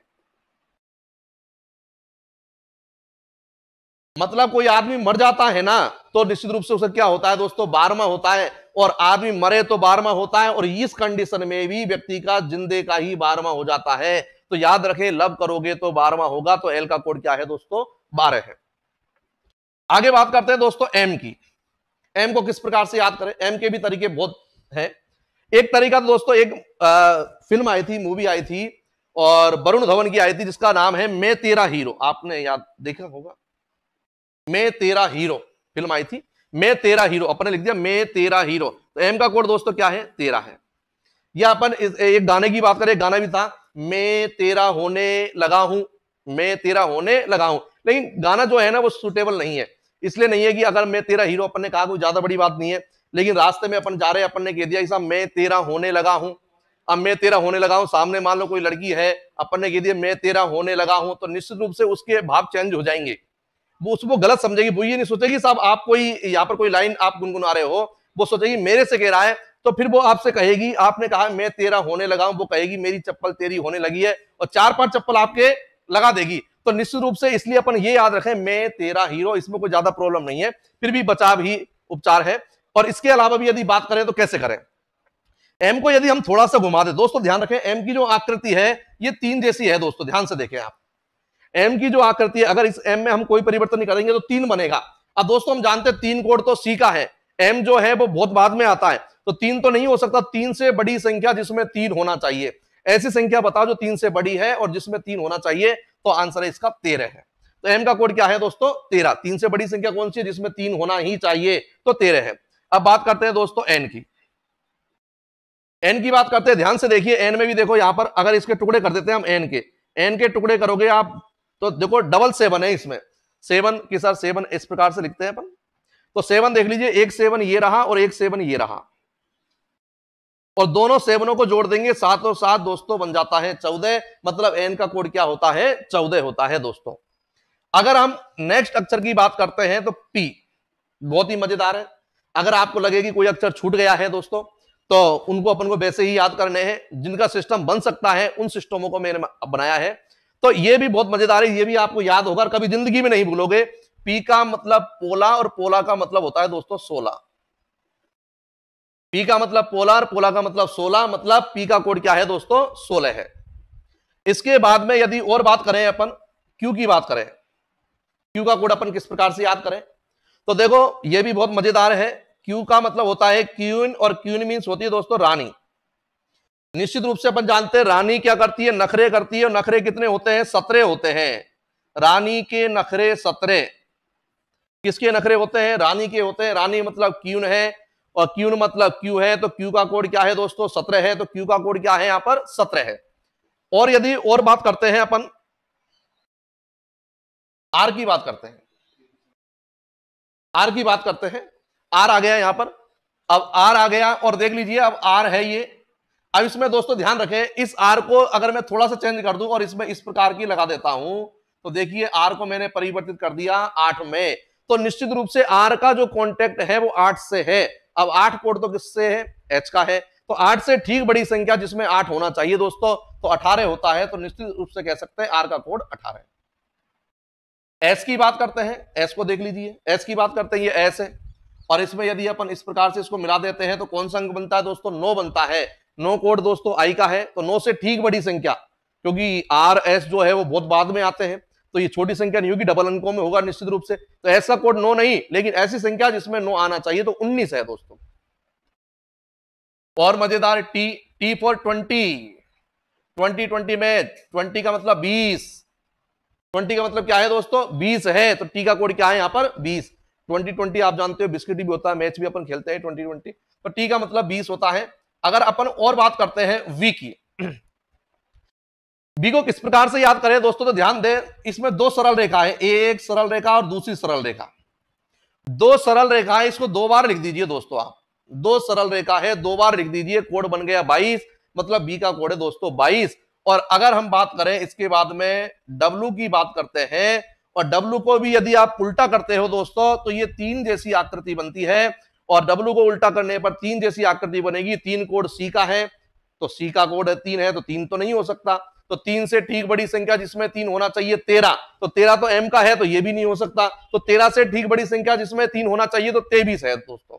मतलब कोई आदमी मर जाता है ना, तो निश्चित रूप से उसे क्या होता है दोस्तों? 12वां होता है। और आदमी मरे तो 12वां होता है, और इस कंडीशन में भी व्यक्ति का जिंदे का ही 12वां हो जाता है। तो याद रखें लब करोगे तो 12वां होगा, तो एल का कोड क्या है दोस्तों 12 है। आगे बात करते हैं दोस्तों एम की। एम को किस प्रकार से याद करें, एम के भी तरीके बहुत हैं। एक तरीका तो दोस्तों एक फिल्म आई थी, मूवी आई थी और वरुण धवन की आई थी जिसका नाम है मैं तेरा हीरो, आपने याद देखा होगा, मैं तेरा हीरो फिल्म आई थी, मैं तेरा हीरो, अपने लिख दिया मैं तेरा हीरो। तो एम का कोड दोस्तों क्या है 13 है। या अपन एक गाने की बात करें, गाना भी था मैं तेरा होने लगा हूं, मैं तेरा होने लगा हूं, लेकिन गाना जो है ना वो सुटेबल नहीं है, इसलिए नहीं है कि अगर मैं तेरा हीरो अपन ने कहा कोई ज्यादा बड़ी बात नहीं है, लेकिन रास्ते में अपन जा रहे हैं, अपन ने कह दिया कि साहब मैं तेरा होने लगा हूं। अब मैं तेरा होने लगा हूं, सामने मान लो कोई लड़की है, अपन ने कह दिया मैं तेरा होने लगा हूं, तो निश्चित रूप से उसके भाव चेंज हो जाएंगे, वो उसको गलत समझेगी, वो ये नहीं सोचेगी साहब आप कोई यहाँ पर कोई लाइन आप गुनगुना रहे हो, वो सोचेगी मेरे से कह रहा है, तो फिर वो आपसे कहेगी आपने कहा मैं तेरा होने लगा हूं, वो कहेगी मेरी चप्पल तेरी होने लगी है, और 4-5 चप्पल आपके लगा देगी। तो निश्चित रूप से इसलिए अपन ये याद रखें मैं तेरा हीरो, इसमें कोई ज्यादा प्रॉब्लम नहीं है, फिर भी बचाव ही उपचार है। और इसके अलावा भी यदि बात करें तो कैसे करें, एम को यदि हम थोड़ा सा घुमा दे दोस्तों, ध्यान रखें एम की जो आकृति है ये 3 जैसी है दोस्तों, ध्यान से देखें आप, एम की जो आकृति है अगर इस एम में हम कोई परिवर्तन नहीं करेंगे तो 3 बनेगा। अब दोस्तों हम जानते हैं 3 कोड तो सी का है, एम जो है वो बहुत बाद में आता है, तो 3 तो नहीं हो सकता, 3 से बड़ी संख्या जिसमें 3 होना चाहिए, ऐसी संख्या बताओ जो 3 से बड़ी है और जिसमें 3 होना चाहिए, तो आंसर है इसका 13 है। तो एम का कोड क्या है दोस्तों 13, 3 से बड़ी संख्या कौन सी है जिसमें 3 होना ही चाहिए, तो 13 है। अब बात करते हैं दोस्तों एन की, एन की बात करते हैं, ध्यान से देखिए एन में भी देखो यहां पर अगर इसके टुकड़े कर देते हैं हम एन के टुकड़े करोगे आप तो देखो डबल 7 है इसमें, 7 की सर 7 इस प्रकार से लिखते हैं अपन, तो 7 देख लीजिए, एक 7 ये रहा और एक 7 ये रहा, और दोनों 7 को जोड़ देंगे 7 और 7 दोस्तों बन जाता है 14, मतलब एन का कोड क्या होता है 14 होता है दोस्तों। अगर हम नेक्स्ट अक्षर की बात करते हैं तो पी, बहुत ही मजेदार है, अगर आपको लगे कि कोई अक्षर छूट गया है दोस्तों तो उनको अपन को वैसे ही याद करने हैं, जिनका सिस्टम बन सकता है उन सिस्टमों को मैंने बनाया है, तो ये भी बहुत मजेदार है, ये भी आपको याद होगा, कभी जिंदगी में नहीं भूलोगे। पी का मतलब पोला और पोला का मतलब होता है दोस्तों 16, पी का मतलब पोला और पोला का मतलब 16, मतलब पी का कोड क्या है दोस्तों 16 है। इसके बाद में यदि और बात करें अपन क्यू की बात करें, क्यू का कोड अपन किस प्रकार से याद करें, तो देखो ये भी बहुत मजेदार है, क्यू का मतलब होता है क्यून, और क्यून मीन्स होती है दोस्तों रानी। निश्चित रूप से अपन जानते हैं रानी क्या करती है, नखरे करती है, और नखरे कितने होते हैं 17 होते हैं, रानी के नखरे 17, किसके नखरे होते हैं रानी के होते हैं, रानी मतलब क्यून है और क्यून मतलब क्यू है, तो क्यू का कोड क्या है दोस्तों 17 है, तो क्यू का कोड क्या है यहां पर 17 है। और यदि और बात करते हैं अपन आर की बात करते हैं, आर की बात करते हैं, आर आ गया यहां पर, अब आर आ गया और देख लीजिए अब आर है ये, अब इसमें दोस्तों ध्यान रखें इस आर को अगर मैं थोड़ा सा चेंज कर दूं और इसमें इस प्रकार की लगा देता हूं, तो देखिए आर को मैंने परिवर्तित कर दिया 8 में, तो निश्चित रूप से आर का जो कॉन्टेक्ट है वो 8 से है। अब 8 कोड तो किससे है एच का है, तो 8 से ठीक बड़ी संख्या जिसमें 8 होना चाहिए दोस्तों तो 18 होता है, तो निश्चित रूप से कह सकते हैं आर का कोड 18 है। एस की बात करते हैं, एस को देख लीजिए, एस की बात करते हैं ये एस है, और इसमें यदि अपन इस प्रकार से इसको मिला देते हैं तो कौन सा अंक बनता है दोस्तों 9 बनता है, 9 कोड दोस्तों आई का है, तो 9 से ठीक बड़ी संख्या, क्योंकि आर एस जो है वो बहुत बाद में आते हैं, तो ये छोटी संख्या नहीं होगी, डबल अंकों में होगा निश्चित रूप से, तो ऐसा कोड 9 नहीं, लेकिन ऐसी संख्या जिसमें 9 आना चाहिए तो 19 है दोस्तों। और मजेदार टी, टी फॉर 20, 20 में 20 का मतलब 20, 20 का मतलब क्या है दोस्तों 20 है, तो टी का कोड क्या है यहां पर 20, 20 आप जानते हो बिस्किट भी होता है, मैच भी अपन खेलते हैं 20, तो टी का मतलब 20 होता है। अगर अपन और बात करते हैं वी की, वी को किस प्रकार से याद करें दोस्तों, तो ध्यान दें इसमें 2 सरल रेखा है, एक सरल रेखा और दूसरी सरल रेखा, 2 सरल रेखा है, इसको 2 बार लिख दीजिए दोस्तों आप, 2 सरल रेखा है 2 बार लिख दीजिए, कोड बन गया 22, मतलब बी का कोड है दोस्तों 22। और अगर हम बात करें इसके बाद में डब्लू की बात करते हैं, और डब्लू को भी यदि आप उल्टा करते हो दोस्तों तो ये 3 जैसी आकृति बनती है, और डब्लू को उल्टा करने पर 3 जैसी आकृति बनेगी, 3 कोड सी का है, तो सी का कोड है 3 है, तो 3 तो नहीं हो सकता, तो 3 से ठीक बड़ी संख्या जिसमें 3 होना चाहिए 13, तो 13 तो एम का है तो ये भी नहीं हो सकता, तो 13 से ठीक बड़ी संख्या जिसमें 3 होना चाहिए तो 23 है दोस्तों,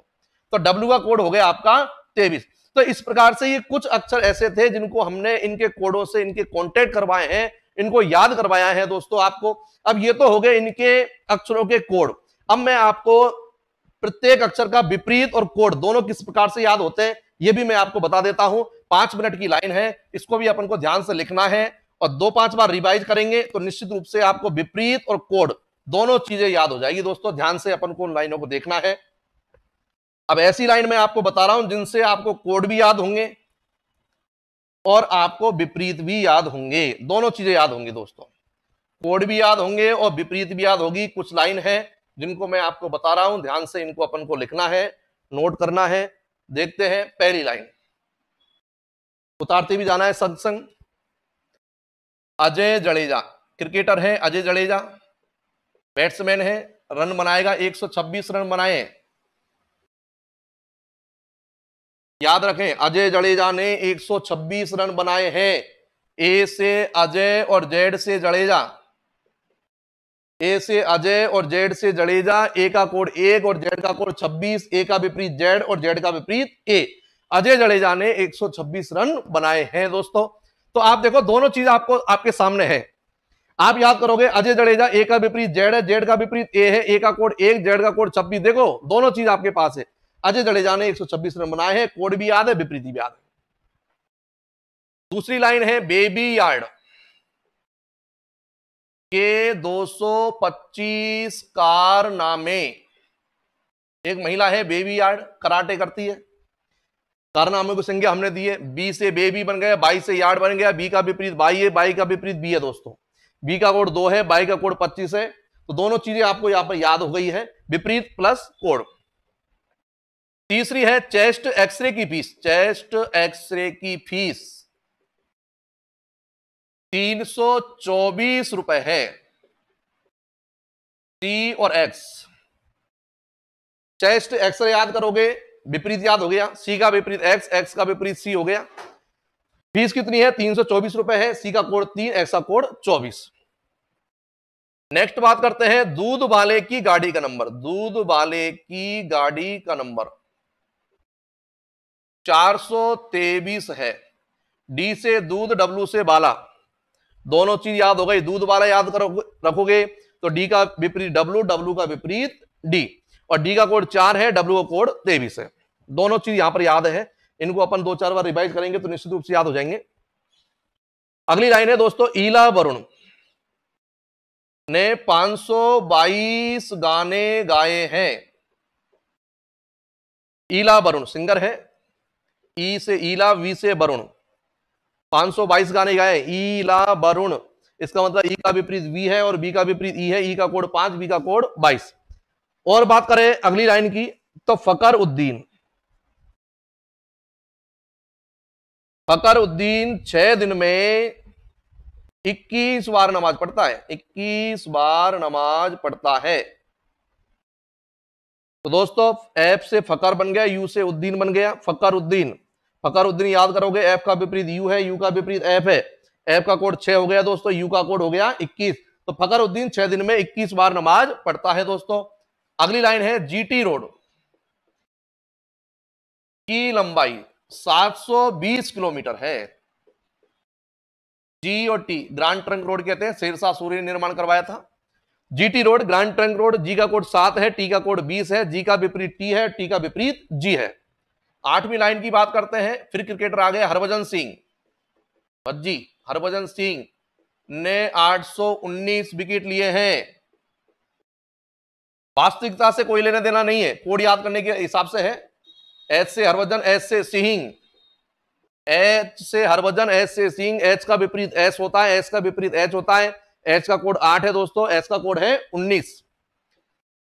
तो डब्लू का कोड हो गया आपका 23। तो इस प्रकार से ये कुछ अक्षर ऐसे थे जिनको हमने इनके कोडों से इनके कॉन्टेक्ट करवाए हैं, इनको याद करवाया है दोस्तों आपको। अब ये तो हो गए इनके अक्षरों के कोड। अब मैं आपको प्रत्येक अक्षर का विपरीत और कोड दोनों किस प्रकार से याद होते हैं ये भी मैं आपको बता देता हूं। 5 मिनट की लाइन है, इसको भी अपन को ध्यान से लिखना है और 2-5 बार रिवाइज करेंगे तो निश्चित रूप से आपको विपरीत और कोड दोनों चीजें याद हो जाएगी। दोस्तों ध्यान से अपन को उन लाइनों को देखना है। अब ऐसी लाइन मैं आपको बता रहा हूं जिनसे आपको कोड भी याद होंगे और आपको विपरीत भी याद होंगे, दोनों चीजें याद होंगी दोस्तों। कोड भी याद होंगे और विपरीत भी याद होगी। कुछ लाइन है जिनको मैं आपको बता रहा हूं, ध्यान से इनको अपन को लिखना है, नोट करना है। देखते हैं पहली लाइन, उतारते भी जाना है संग संग। अजय जडेजा क्रिकेटर है, अजय जडेजा बैट्समैन है, रन बनाएगा 126 रन बनाए। याद रखें अजय जडेजा ने 126 रन बनाए हैं। ए से अजय और जेड से जडेजा, ए से अजय और जेड से जडेजा, ए का कोड 1 और जेड का कोड 26, ए का विपरीत जेड और जेड का विपरीत ए। अजय जडेजा ने 126 रन बनाए हैं दोस्तों। तो आप देखो दोनों चीज आपको आपके सामने है, आप याद करोगे अजय जडेजा, ए का विपरीत जेड है, जेड का विपरीत ए है, ए का कोड 1, जेड का कोड 26। देखो दोनों चीज आपके पास है। अजय जडेजा ने 126 रन बनाए हैं, कोड भी याद है, विपरीत भी याद है। दूसरी लाइन है बेबी यार्ड के 225 कारनामे। एक महिला है बेबी यार्ड, कराटे करती है, कारनामे को संज्ञा हमने दी है। बी से बेबी बन गया, बाई से यार्ड बन गया, बी का विपरीत बाई है, बाई का विपरीत बी है दोस्तों। बी का कोड 2 है, बाई का कोड 25 है। तो दोनों चीजें आपको यहां पर याद हो गई है, विपरीत प्लस कोड। तीसरी है चेस्ट एक्सरे की फीस। चेस्ट एक्सरे की फीस 324 रुपए है। सी और एक्स, चेस्ट एक्सरे याद करोगे, विपरीत याद हो गया, सी का विपरीत एक्स, एक्स का विपरीत सी हो गया। फीस कितनी है? 324 रुपए है। सी का कोड 3, एक्स का कोड 24। नेक्स्ट बात करते हैं दूध वाले की गाड़ी का नंबर। दूध वाले की गाड़ी का नंबर 423 है। डी से दूध, डब्ल्यू से बाला, दोनों चीज याद हो गई। दूध वाला याद रखोगे तो डी का विपरीत डब्ल्यू, डब्ल्यू का विपरीत डी, और डी का कोड 4 है, डब्ल्यू का कोड 23 है। दोनों चीज यहां पर याद है, इनको अपन 2-4 बार रिवाइज करेंगे तो निश्चित रूप से याद हो जाएंगे। अगली लाइन है दोस्तों, ईला वरुण ने 522 गाने गाए हैं। ईला वरुण सिंगर है, ई से ईला, वी से वरुण, 522 गाने गाए। ईला वरुण, इसका मतलब ई का विपरीत वी है और बी का विपरीत ई है। ई का कोड 5, बी का कोड 22। और बात करें अगली लाइन की तो फकर उद्दीन 6 दिन में 21 बार नमाज पढ़ता है। 21 बार नमाज पढ़ता है। तो दोस्तों एफ से फकर बन गया, यू से उद्दीन बन गया। फकर उद्दीन, फकर उद्दीन याद करोगे, एफ का विपरीत यू है, यू का विपरीत एफ है। एफ का कोड 6 हो गया दोस्तों, यू का कोड हो गया 21। तो फकर उद्दीन 6 दिन में 21 बार नमाज पढ़ता है दोस्तों। अगली लाइन है जीटी रोड की लंबाई 720 किलोमीटर है। जी और टी ग्रांड ट्रंक रोड कहते हैं, शेरशाह सूरी ने निर्माण करवाया था। GT road, Grand Trunk road, G का कोड 7 है, टी का कोड 20 है, जी का विपरीत टी है, टी का विपरीत जी है। 8वीं लाइन की बात करते हैं। फिर क्रिकेटर आ गए हरभजन सिंह। भज्जी हरभजन सिंह ने 819 विकेट लिए हैं। वास्तविकता से कोई लेना देना नहीं है, कोड याद करने के हिसाब से है। एच से हरभजन, एच से सिंह, एच से हरभजन, एच से सिंह, एच का विपरीत एस होता है, एच का विपरीत एच होता है। एच का कोड 8 है दोस्तों, एच का कोड है 19।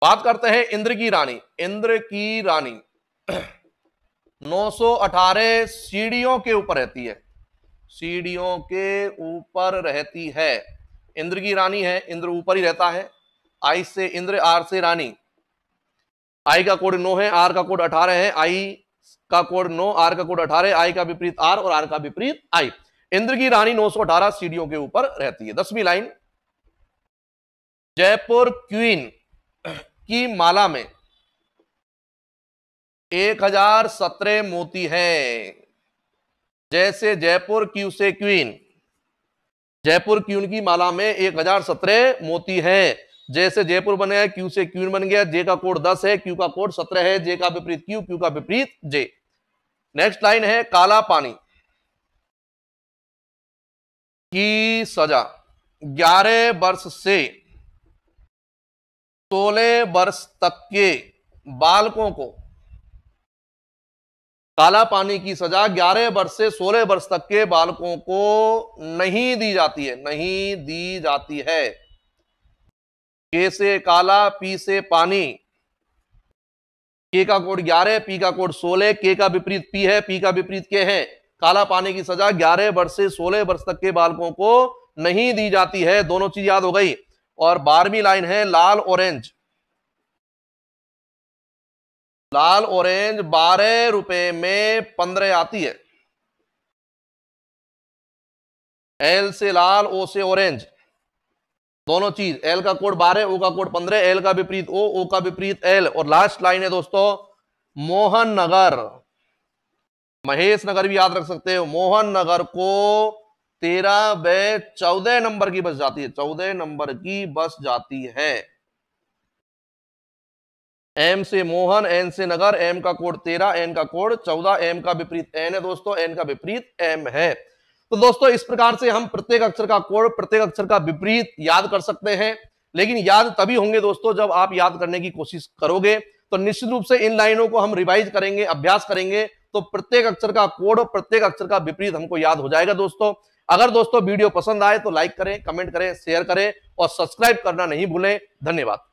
बात करते हैं इंद्र की रानी। इंद्र की रानी 918 सीढ़ियों के ऊपर रहती है। सीढ़ियों के ऊपर रहती है। इंद्र की रानी है, इंद्र ऊपर ही रहता है। आई से इंद्र, आर से रानी। आई का कोड 9 है, आर का कोड 18 है। आई का कोड 9, आर का कोड 18, आई का विपरीत आर और आर का विपरीत आई। इंद्र की रानी 918 सीढ़ियों के ऊपर रहती है। 10वीं लाइन, जयपुर क्वीन की माला में 1017 मोती हैं। जैसे जयपुर क्यू से क्वीन, जयपुर क्वीन की माला में 1017 मोती हैं। जैसे जयपुर बने हैं, क्यू से क्वीन बन गया। जे का कोड 10 है, क्यू का कोड 17 है। जे का विपरीत क्यू, क्यू का विपरीत जे। नेक्स्ट लाइन है काला पानी की सजा 11 वर्ष से 16 वर्ष तक के बालकों को, काला पानी की सजा 11 वर्ष से 16 वर्ष तक के बालकों को नहीं दी जाती है, नहीं दी जाती है। के से काला, पी से पानी, के का कोड 11, पी का कोड 16, के का विपरीत पी है, पी का विपरीत के है। काला पानी की सजा 11 वर्ष से 16 वर्ष तक के बालकों को नहीं दी जाती है। दोनों चीज याद हो गई। और 12वीं लाइन है लाल ऑरेंज, लाल ऑरेंज 12 रुपए में 15 आती है। एल से लाल, ओ से ऑरेंज, दोनों चीज। एल का कोड 12, ओ का कोड 15, एल का विपरीत ओ का विपरीत एल। और लास्ट लाइन है दोस्तों मोहन नगर, महेश नगर भी याद रख सकते हो। मोहन नगर को 13 व 14 नंबर की बस जाती है, 14 नंबर की बस जाती है। एम से मोहन, एन से नगर, एम का कोड 13, एन का कोड 14, एम का विपरीत एन है दोस्तों, एन का विपरीत एम है। तो दोस्तों इस प्रकार से हम प्रत्येक अक्षर का कोड, प्रत्येक अक्षर का विपरीत याद कर सकते हैं। लेकिन याद तभी होंगे दोस्तों जब आप याद करने की कोशिश करोगे। तो निश्चित रूप से इन लाइनों को हम रिवाइज करेंगे, अभ्यास करेंगे, तो प्रत्येक अक्षर का कोड और प्रत्येक अक्षर का विपरीत हमको याद हो जाएगा दोस्तों। अगर दोस्तों वीडियो पसंद आए तो लाइक करें, कमेंट करें, शेयर करें और सब्सक्राइब करना नहीं भूलें। धन्यवाद।